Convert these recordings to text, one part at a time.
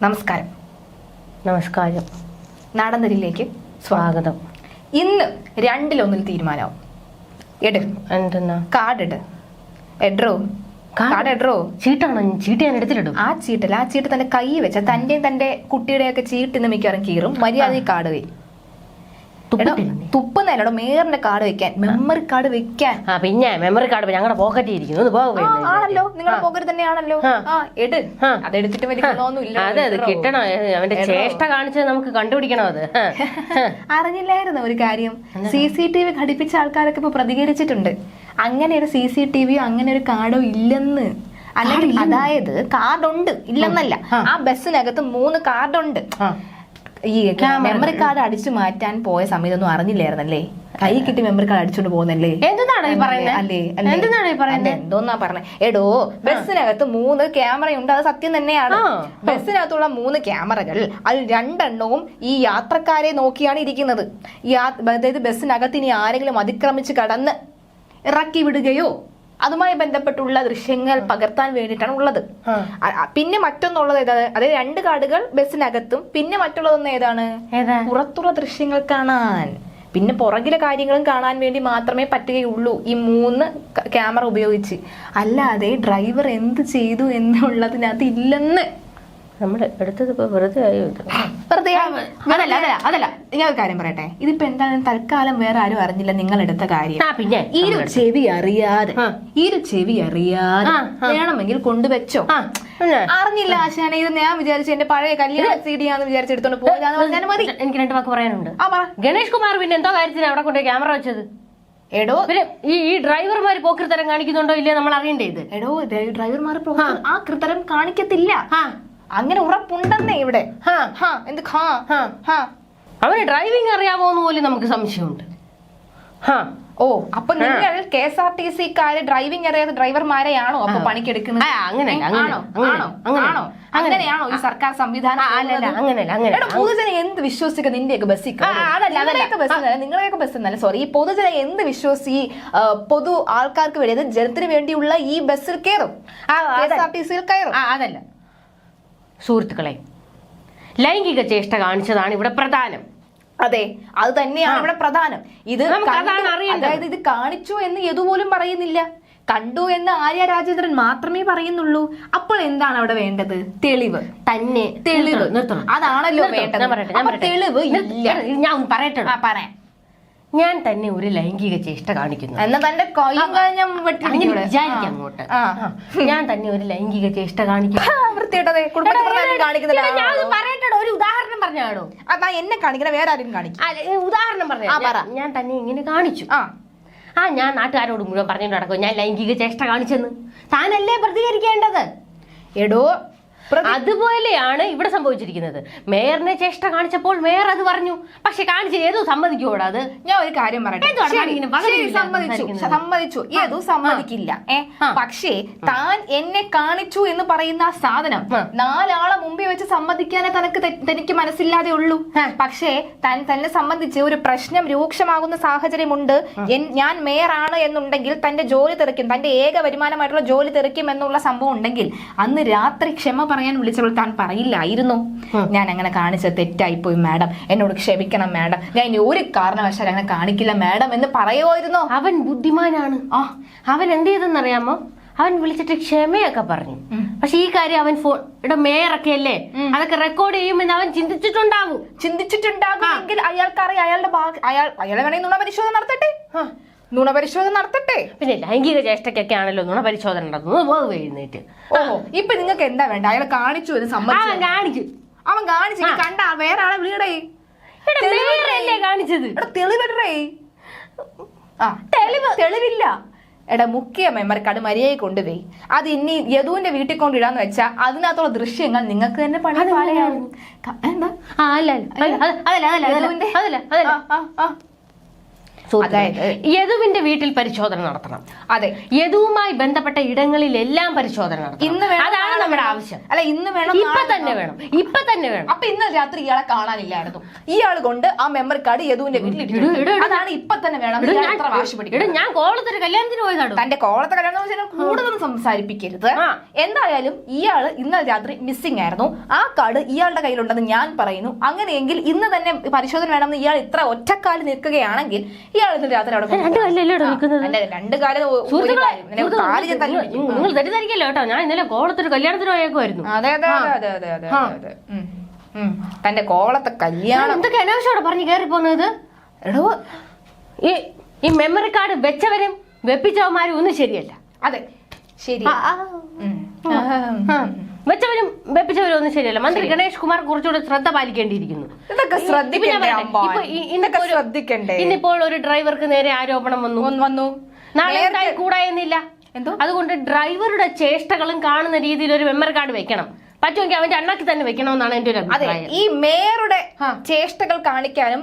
നമസ്കാരം. നമസ്കാരം. നാടൻതരിയിലേക്ക് സ്വാഗതം. ഇന്ന് രണ്ടിലൊന്നിൽ തീരുമാനമാവും. എന്തെന്നാ? Card എഡ്രോ card എഡ്രോ ചീട്ടാണോ? ചീട്ട് ഞാൻ എടുത്തിലിടും. ആ ചീട്ട് തന്റെ കൈ വെച്ച തന്റെ കുട്ടിയുടെയൊക്കെ ചീട്ടിന്ന് മിക്കവാറും കീറും. മര്യാദ കാർഡ് വേ തുപ്പുന്നല്ലോ മേറിന്റെ കാർഡ് വെക്കാൻ, മെമ്മറി കാർഡ് വെക്കാൻ. പിന്നെ മെമ്മറി കാർഡ് ഞങ്ങളുടെ പോക്കറ്റിൽ ഇരിക്കുന്നു. ആണല്ലോ, നിങ്ങളുടെ പോക്കറ്റ് തന്നെയാണല്ലോ. അതെടുത്തിട്ട് വലിയൊന്നുമില്ല. അതെ, അത് കിട്ടണം. അവന്റെ ചേഷ്ട കാണിച്ചത് നമുക്ക് കണ്ടുപിടിക്കണം. അത് അറിഞ്ഞില്ലായിരുന്നു ഒരു കാര്യം. CCTV ഘടിപ്പിച്ച ആൾക്കാരൊക്കെ ഇപ്പൊ പ്രതികരിച്ചിട്ടുണ്ട്. അങ്ങനെ ഒരു CCTV അങ്ങനെ ഒരു കാർഡോ ഇല്ലെന്ന്. അല്ലെങ്കിൽ അതായത് കാർഡുണ്ട്, ഇല്ലെന്നല്ല. ആ ബസ്സിനകത്ത് 3 കാർഡുണ്ട്. ഈ മെമ്മറി കാർഡ് അടിച്ചു മാറ്റാൻ പോയ സമയത്തൊന്നും അറിഞ്ഞില്ലായിരുന്നല്ലേ? കൈ കിട്ടി മെമ്മറി കാർഡ് അടിച്ചോണ്ട് പോകുന്നല്ലേ? എന്തോന്നാ പറഞ്ഞേ? എടോ, ബസ്സിനകത്ത് 3 ക്യാമറയുണ്ട്. അത് സത്യം തന്നെയാണ്. ബസ്സിനകത്തുള്ള 3 ക്യാമറകൾ, അതിൽ 2 എണ്ണവും ഈ യാത്രക്കാരെ നോക്കിയാണ് ഇരിക്കുന്നത്. അതായത് ബസ്സിനകത്ത് ഇനി ആരെങ്കിലും അതിക്രമിച്ച് കടന്ന് ഇറക്കി വിടുകയോ അതുമായി ബന്ധപ്പെട്ടുള്ള ദൃശ്യങ്ങൾ പകർത്താൻ വേണ്ടിയിട്ടാണ് ഉള്ളത്. പിന്നെ മറ്റൊന്നുള്ളത് ഏതാണ്? അതായത് 2 കാർഡുകൾ ബസ്സിനകത്തും, പിന്നെ മറ്റുള്ളതൊന്നും ഏതാണ്? പുറത്തുള്ള ദൃശ്യങ്ങൾ കാണാൻ, പിന്നെ പുറകിലെ കാര്യങ്ങളും കാണാൻ വേണ്ടി മാത്രമേ പറ്റുകയുള്ളൂ ഈ 3 ക്യാമറ ഉപയോഗിച്ച്. അല്ലാതെ ഡ്രൈവർ എന്ത് ചെയ്തു എന്നുള്ളതിനകത്ത് ഇല്ലെന്ന്. നമ്മൾ എടുത്തത് വെറുതെ അതല്ല. ഞാൻ ഒരു കാര്യം പറയട്ടെ. ഇതിപ്പോ എന്താണ്, തൽക്കാലം വേറെ ആരും അറിഞ്ഞില്ല നിങ്ങൾ എടുത്ത കാര്യം. പിന്നെ ഈ ഒരു ചെവി അറിയാതെ വേണമെങ്കിൽ കൊണ്ടുവച്ചോ. അറിഞ്ഞില്ല ആശാനെ, ഇത് ഞാൻ വിചാരിച്ചു എന്റെ പഴയ കല്യാണ CD ആണെന്ന് വിചാരിച്ചെടുത്തോണ്ട് പോകാന്ന് പറഞ്ഞാൽ മതി. എനിക്ക് 2 വാക്ക് പറയാനുണ്ട്. ഗണേഷ് കുമാർ പിന്നെ എന്തോ കാര്യത്തിന് അവിടെ കൊണ്ട് ക്യാമറ വെച്ചത്? എടോ, ഈ ഡ്രൈവർമാര് പോക്കൃത്തരം കാണിക്കുന്നുണ്ടോ ഇല്ലേ നമ്മൾ അറിയണ്ടേ? ഇത് എടോ, ഡ്രൈവർമാർ ആ കൃതരം കാണിക്കത്തില്ല. അങ്ങനെ ഉറപ്പുണ്ടെന്നേ ഇവിടെ. അവന് ഡ്രൈവിംഗ് അറിയാമോന്ന് പോലും നമുക്ക് സംശയമുണ്ട്. ഓ, അപ്പൊ നിങ്ങൾ KSRTC-ക്കാര് ഡ്രൈവിംഗ് അറിയാത്ത ഡ്രൈവർമാരെയാണോ അപ്പൊ പണിക്കെടുക്കുന്നത്? അങ്ങനെയാണോ ഈ സർക്കാർ സംവിധാനം? പൊതുജനം എന്ത് വിശ്വസിക്കുക നിന്റെയൊക്കെ ബസ്സിൽ? നിങ്ങളെയൊക്കെ ബസ് എന്നല്ല, സോറി, ഈ പൊതുജനം എന്ത് വിശ്വസിച്ച് പൊതു ആൾക്കാർക്ക് വേണ്ടി, ജനത്തിന് വേണ്ടിയുള്ള ഈ ബസ്സിൽ കയറും, KSRTC-യിൽ കയറും? അതല്ല സുഹൃത്തുക്കളെ, ലൈംഗിക ചേഷ്ട കാണിച്ചതാണ് ഇവിടെ പ്രധാനം. അതെ, അത് തന്നെയാണ് ഇവിടെ പ്രധാനം. അതായത് ഇത് കാണിച്ചു എന്ന് യദുപോലും പറയുന്നില്ല, കണ്ടു എന്ന് ആര്യ രാജേന്ദ്രൻ മാത്രമേ പറയുന്നുള്ളൂ. അപ്പോൾ എന്താണ് അവിടെ വേണ്ടത്? തെളിവ്. അതാണല്ലോ വേണ്ടത്. തെളിവ് ഇല്ല. ഞാൻ പറയട്ടെ, പറയാം. ഞാൻ തന്നെ ഒരു ലൈംഗിക ചേഷ്ട കാണിക്കുന്നു. എന്നാ തന്റെ അങ്ങോട്ട് ഞാൻ തന്നെ ഒരു ലൈംഗിക ചേഷ്ട കാണിക്കുന്നു. പറയട്ടോ, ഒരു ഉദാഹരണം പറഞ്ഞാടോ. എന്നെ കാണിക്കണ വേറെ ആരും കാണിക്കും. ഉദാഹരണം പറഞ്ഞ ഞാൻ തന്നെ ഇങ്ങനെ കാണിച്ചു. ഞാൻ നാട്ടുകാരോട് മുഴുവൻ പറഞ്ഞിട്ട് നടക്കും ഞാൻ ലൈംഗിക ചേഷ്ട കാണിച്ചെന്ന്. താനല്ലേ പ്രതികരിക്കേണ്ടത്? എടോ, അതുപോലെയാണ് ഇവിടെ സംഭവിച്ചിരിക്കുന്നത്. മേയറിനെ ചേഷ്ട കാണിച്ചപ്പോൾ മേയർ അത് പറഞ്ഞു, പക്ഷെ കാണിച്ച് ഏതോ സമ്മതിക്കൂടാ. അത് ഞാൻ ഒരു കാര്യം പറയട്ടെ, സമ്മതിച്ചു, ഏതോ സമ്മതിക്കില്ല. പക്ഷേ താൻ എന്നെ കാണിച്ചു എന്ന് പറയുന്ന സാധനം 4 ആളെ മുമ്പിൽ വെച്ച് സമ്മതിക്കാനേ തനിക്ക് മനസ്സില്ലാതെ ഉള്ളൂ. പക്ഷേ തന്നെ സംബന്ധിച്ച് ഒരു പ്രശ്നം രൂക്ഷമാകുന്ന സാഹചര്യമുണ്ട്. ഞാൻ മേയറാണ് എന്നുണ്ടെങ്കിൽ തന്റെ ജോലി തെറിക്കും, തന്റെ ഏക വരുമാനമായിട്ടുള്ള ജോലി തെറിക്കും എന്നുള്ള സംഭവം ഉണ്ടെങ്കിൽ അന്ന് രാത്രി ക്ഷമ പറയാൻ വിളിച്ചപ്പോൾ താൻ പറയില്ലായിരുന്നു, ഞാൻ അങ്ങനെ കാണിച്ചത് തെറ്റായിപ്പോയി മാഡം, എന്നോട് ക്ഷമിക്കണം മാഡം, ഞാൻ ഇനി ഒരു കാരണവശാലും അങ്ങനെ കാണിക്കില്ല മാഡം എന്ന് പറയുമായിരുന്നോ? അവൻ ബുദ്ധിമാനാണ്. അവൻ എന്ത് ചെയ്തെന്നറിയാമോ? അവൻ വിളിച്ചിട്ട് ക്ഷമയൊക്കെ പറഞ്ഞു. പക്ഷെ ഈ കാര്യം അവൻ മേയറൊക്കെ അല്ലേ, അതൊക്കെ റെക്കോർഡ് ചെയ്യുമെന്ന് അവൻ ചിന്തിച്ചിട്ടുണ്ടാകുമെങ്കിൽ അയാൾക്കറിയാം അയാളെ വേണമെങ്കിൽ നുണപരിശോധന നടത്തട്ടെ. പിന്നെ ലൈംഗിക ചേഷ്ടക്കൊക്കെ ആണല്ലോ നുണപരിശോധന നടത്തുന്നത്. എഴുന്നേറ്റ് ഇപ്പൊ നിങ്ങൾക്ക് എന്താ വേണ്ട? അയാൾ കാണിച്ചു എന്ന് സമ്മതിച്ചു. അവൻ കാണിച്ചു കണ്ട വേറെ ആളെ വിളിയടേ. കാണിച്ചത് തെളിവില്ല. എടാ, മുഖ്യ മെമ്മറി കാർഡ് മര്യാദ കൊണ്ടുപോയി അത് ഇനി യദുവിന്റെ വീട്ടിൽ കൊണ്ടിടാന്ന് വെച്ചാൽ അതിനകത്തുള്ള ദൃശ്യങ്ങൾ നിങ്ങൾക്ക് തന്നെ പണി. യദുവിന്റെ വീട്ടിൽ പരിശോധന നടത്തണം. അതെ, യദുവുമായി ബന്ധപ്പെട്ട ഇടങ്ങളിലെല്ലാം പരിശോധന നടത്തണം. അതാണ് നമ്മൾ നമ്മുടെ ആവശ്യം. അല്ല ഇന്ന് വേണം, ഇപ്പൊ തന്നെ വേണം, ഇപ്പൊ തന്നെ വേണം. അപ്പൊ ഇന്നലെ രാത്രി ഇയാളെ കാണാനില്ലായിരുന്നു. ഇയാൾ കൊണ്ട് ആ മെമ്മറി കാർഡ് യദുവിന്റെ വീട്ടിൽ അതാണ് ഇപ്പൊ തന്നെ വേണം. ഞാൻ കോളത്തൊരു കല്യാണത്തിന് പോയതാണ്. തന്റെ കോളത്തെ കല്യാണം കൂടുതലൊന്നും സംസാരിപ്പിക്കരുത്. എന്തായാലും ഇയാള് ഇന്നലെ രാത്രി മിസ്സിംഗ് ആയിരുന്നു. ആ കാർഡ് ഇയാളുടെ കയ്യിലുണ്ടെന്ന് ഞാൻ പറയുന്നു. അങ്ങനെയെങ്കിൽ ഇന്ന് തന്നെ പരിശോധന വേണമെന്ന് ഇയാൾ ഇത്ര ഒറ്റക്കാലം നിൽക്കുകയാണെങ്കിൽ ഇയാൾ ഇന്ന് രാത്രി അവിടെ രണ്ട് കാലം നിങ്ങൾ തെറ്റിദ്ധരിക്കല്ലോ കേട്ടോ. ഞാൻ ഇന്നലെ കോളത്തൊരു കല്യാണത്തിന് പോയേക്കുമായിരുന്നു. അതെ അതെ അതെ അതെ അതെ അതെ. തന്റെ കോളത്തെ കല്യാണം എന്തൊക്കെ അനാവശ്യമാണ് പറഞ്ഞു കയറി പോകുന്നത്. എടോ ഈ മെമ്മറി കാർഡ് വെച്ചവരും വെപ്പിച്ചവന്മാരും ഒന്നും ശരിയല്ല. അതെ ശരി, വെച്ചവരും വെപ്പിച്ചവരും ഒന്നും ശരിയല്ല. മന്ത്രി ഗണേഷ് കുമാർ കുറച്ചുകൂടെ ശ്രദ്ധ പാലിക്കേണ്ടിയിരിക്കുന്നു. ഇന്നിപ്പോൾ ഒരു ഡ്രൈവർക്ക് നേരെ ആരോപണം വന്നു. നാളെ കൂടായെന്നില്ല. അതുകൊണ്ട് ഡ്രൈവറുടെ ചേഷ്ടകളും കാണുന്ന രീതിയിൽ ഒരു മെമ്മറി കാർഡ് വെക്കണം. പറ്റുമെങ്കിൽ അവന്റെ അണ്ണാക്കി തന്നെ വെക്കണമെന്നാണ് എന്റെ ഒരു അഭിപ്രായം. ഈ മേയറുടെ ചേഷ്ടകൾ കാണിക്കാനും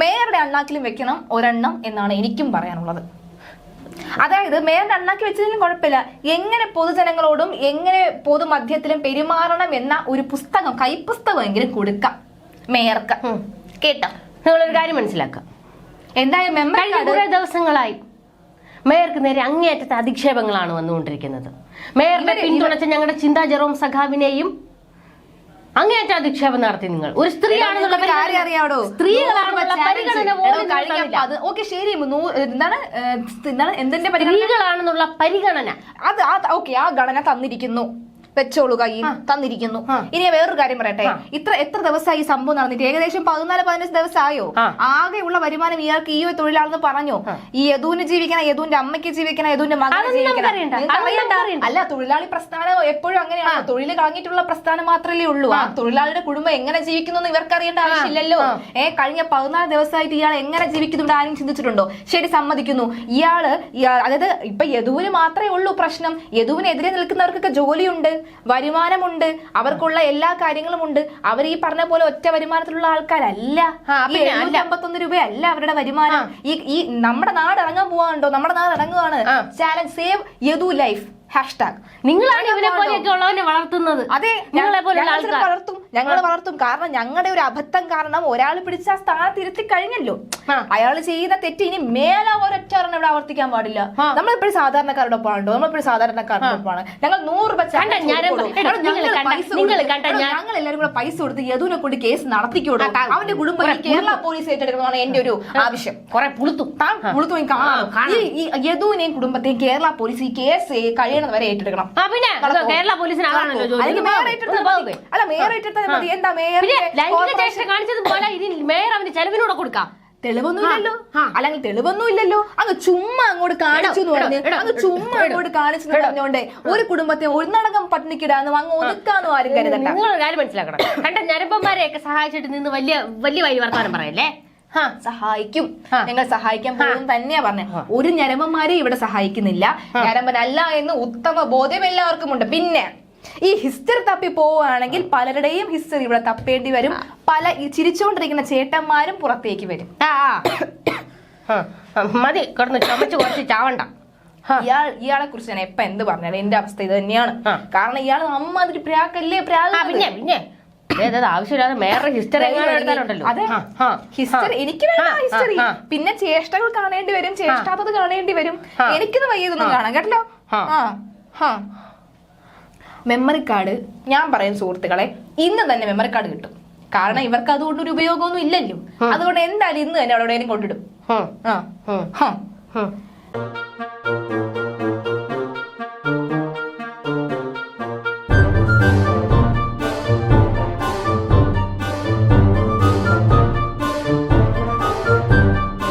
മേയറുടെ അണ്ണാക്കിലും വെക്കണം ഒരെണ്ണം എന്നാണ് എനിക്കും പറയാനുള്ളത്. അതായത് മേയറുടെ അണ്ണാക്കി വെച്ചതിലും കുഴപ്പമില്ല, എങ്ങനെ പൊതുജനങ്ങളോടും എങ്ങനെ പൊതുമധ്യത്തിലും പെരുമാറണം എന്ന ഒരു പുസ്തകം, കൈപ്പുസ്തകമെങ്കിലും കൊടുക്കാം മേയർക്ക്. കേട്ടോ? നിങ്ങളൊരു കാര്യം മനസ്സിലാക്കാം. എന്തായാലും മെമ്മറി കുറെ ദിവസങ്ങളായി മേയർക്ക് നേരെ അങ്ങേയറ്റത്തെ അധിക്ഷേപങ്ങളാണ് വന്നുകൊണ്ടിരിക്കുന്നത്. മേയറിനെ പിന്തുണച്ച ഞങ്ങളുടെ ചിന്താ ജെറോം സഖാവിനെയും അങ്ങേയറ്റ അധിക്ഷേപം നടത്തി. നിങ്ങൾ ഒരു സ്ത്രീയാണെന്നുള്ള കാര്യം അറിയാവോ? സ്ത്രീകളാണെന്നുള്ള പരിഗണന ശരി, എന്തിന്റെ സ്ത്രീകളാണെന്നുള്ള പരിഗണന അത് ഓക്കെ, ആ ഗണന തന്നിരിക്കുന്നു, വെച്ചോളൂ, കയ്യിൽ തന്നിരിക്കുന്നു. ഇനി വേറൊരു കാര്യം പറയട്ടെ, എത്ര ദിവസമായി ഈ സംഭവം നടന്നിട്ട്? ഏകദേശം 14-15 ദിവസമായോ? ആകെയുള്ള വരുമാനം ഇയാൾക്ക് ഈ തൊഴിലാണെന്ന് പറഞ്ഞോ? ഈ യദുവിന് ജീവിക്കണം, യദുവിന്റെ അമ്മയ്ക്ക് ജീവിക്കണം, യദുവിന്റെ മകന് ജീവിക്കണം. അല്ല, തൊഴിലാളി പ്രസ്ഥാനം എപ്പോഴും അങ്ങനെയാണ്. തൊഴിൽ കളഞ്ഞിട്ടുള്ള പ്രസ്ഥാനം മാത്രമേ ഉള്ളൂ. ആ തൊഴിലാളിയുടെ കുടുംബം എങ്ങനെ ജീവിക്കുന്നു എന്ന് ഇവർക്ക് അറിയേണ്ട ആവശ്യമില്ലല്ലോ. കഴിഞ്ഞ 14 ദിവസമായിട്ട് ഇയാൾ എങ്ങനെ ജീവിക്കുന്നു ഇവിടെ ആരും ചിന്തിച്ചിട്ടുണ്ടോ? ശരി, സമ്മതിക്കുന്നു. ഇയാള് അതായത് ഇപ്പൊ യദുവിന് മാത്രമേ ഉള്ളൂ പ്രശ്നം. യദുവിനെതിരെ നിൽക്കുന്നവർക്കൊക്കെ ജോലിയുണ്ട്, വരുമാനമുണ്ട്, അവർക്കുള്ള എല്ലാ കാര്യങ്ങളും ഉണ്ട്. അവർ ഈ പറഞ്ഞ പോലെ ഒറ്റ വരുമാനത്തിലുള്ള ആൾക്കാരല്ല. 751 രൂപയല്ല അവരുടെ വരുമാനം. ഈ നമ്മുടെ നാട് ഇറങ്ങാൻ പോവാണ്ടോ? നമ്മുടെ നാട് ഇറങ്ങുവാണ്. Challenge save Yadu life #. നിങ്ങളാണ് ഇവരെ പോലെയൊക്കെ ഉള്ളവരെ വളർത്തുന്നത്. അതെ, ഞങ്ങൾ വളർത്തും. കാരണം ഞങ്ങളുടെ ഒരു അബദ്ധം കാരണം ഒരാൾ പിടിച്ച ആ സ്ഥാനത്ത് ഇരുത്തി കഴിഞ്ഞല്ലോ. അയാൾ ചെയ്യുന്ന തെറ്റ് ഇനി മേലെ ഒരൊറ്റ ഇവിടെ ആവർത്തിക്കാൻ പാടില്ല. നമ്മളിപ്പോഴും സാധാരണക്കാരോടൊപ്പമാണോ? നമ്മളിപ്പോഴും സാധാരണക്കാരോടൊപ്പമാണ്. ഞങ്ങൾ 100 രൂപ ഞങ്ങൾ എല്ലാവരും കൂടെ പൈസ കൊടുത്ത് യദുവിനെ കൊണ്ട് കേസ് നടത്തിക്കൂടും. അവന്റെ കുടുംബം കേരള പോലീസ് ഏറ്റെടുക്കണമെന്നാണ് എന്റെ ഒരു ആവശ്യം. ഈ യദുവിനെയും കുടുംബത്തെയും കേരള പോലീസ് ഈ കേസ് കഴിയണത് വരെ ഏറ്റെടുക്കണം. കേരള പോലീസിന് മേയർ അവന്റെ ചെലവിനൂടെ കൊടുക്കാം. തെളിവൊന്നുമില്ലല്ലോ, അല്ലെങ്കിൽ തെളിവൊന്നുമില്ലല്ലോ. അങ്ങ് ചുമ്മാ അങ്ങോട്ട് കാണിച്ചു എന്ന് പറഞ്ഞ് ചുമ്മാ അങ്ങോട്ട് കാണിച്ചു പറഞ്ഞോണ്ടേ ഒരു കുടുംബത്തെ ഒന്നടങ്കം പട്ടിണിക്കിടാന്ന് അങ്ങ് ഒതുക്കാന്ന് ആരും കരുതണ്ട. നിങ്ങൾ കാര്യം മനസ്സിലാക്കണം. കണ്ട ഞരമ്പന്മാരെയൊക്കെ സഹായിച്ചിട്ട് നിന്ന് വലിയ വലിയ വഴി വർത്താനം പറയല്ലേ. സഹായിക്കും, ഞങ്ങൾ സഹായിക്കാൻ പോകും തന്നെയാ പറഞ്ഞേ. ഒരു ഞരമ്പന്മാരെ ഇവിടെ സഹായിക്കുന്നില്ല. ഞരമ്പനല്ല എന്ന് ഉത്തമ ബോധ്യം എല്ലാവർക്കും ഉണ്ട്. പിന്നെ ഈ ഹിസ്റ്ററി തപ്പി പോവുകയാണെങ്കിൽ പലരുടെയും ഹിസ്റ്ററി ഇവിടെ തപ്പേണ്ടി വരും. പല ഈ ചിരിച്ചുകൊണ്ടിരിക്കുന്ന ചേട്ടന്മാരും പുറത്തേക്ക് വരും. മതി കിടന്ന് ചമച്ച് കുറച്ച് ചാവണ്ട. ഇയാളെ കുറിച്ച് ഞാൻ എപ്പ എന്ത് പറഞ്ഞാലും എന്റെ അവസ്ഥ ഇത് തന്നെയാണ്. കാരണം ഇയാൾ അമ്മാതിരി പ്രാക്കല്ലേ പിന്നെ ആവശ്യമില്ലാതെ മേയറുടെ ഹിസ്റ്ററി അതെ, ഹിസ്റ്ററി എനിക്ക് വേണ്ട ഹിസ്റ്ററി. പിന്നെ ചേഷ്ടകൾ കാണേണ്ടി വരും, ചേഷ്ടാത്തത് കാണേണ്ടി വരും. എനിക്കിത് വയ്യതൊന്നും കാണാം കേട്ടല്ലോ. മെമ്മറി കാർഡ് ഞാൻ പറയുന്ന സുഹൃത്തുക്കളെ, ഇന്ന് തന്നെ മെമ്മറി കാർഡ് കിട്ടും. കാരണം ഇവർക്ക് അതുകൊണ്ട് ഒരു ഉപയോഗമൊന്നും ഇല്ലല്ലോ. അതുകൊണ്ട് എന്തായാലും ഇന്ന് തന്നെ അവിടെ കൊണ്ടിടും.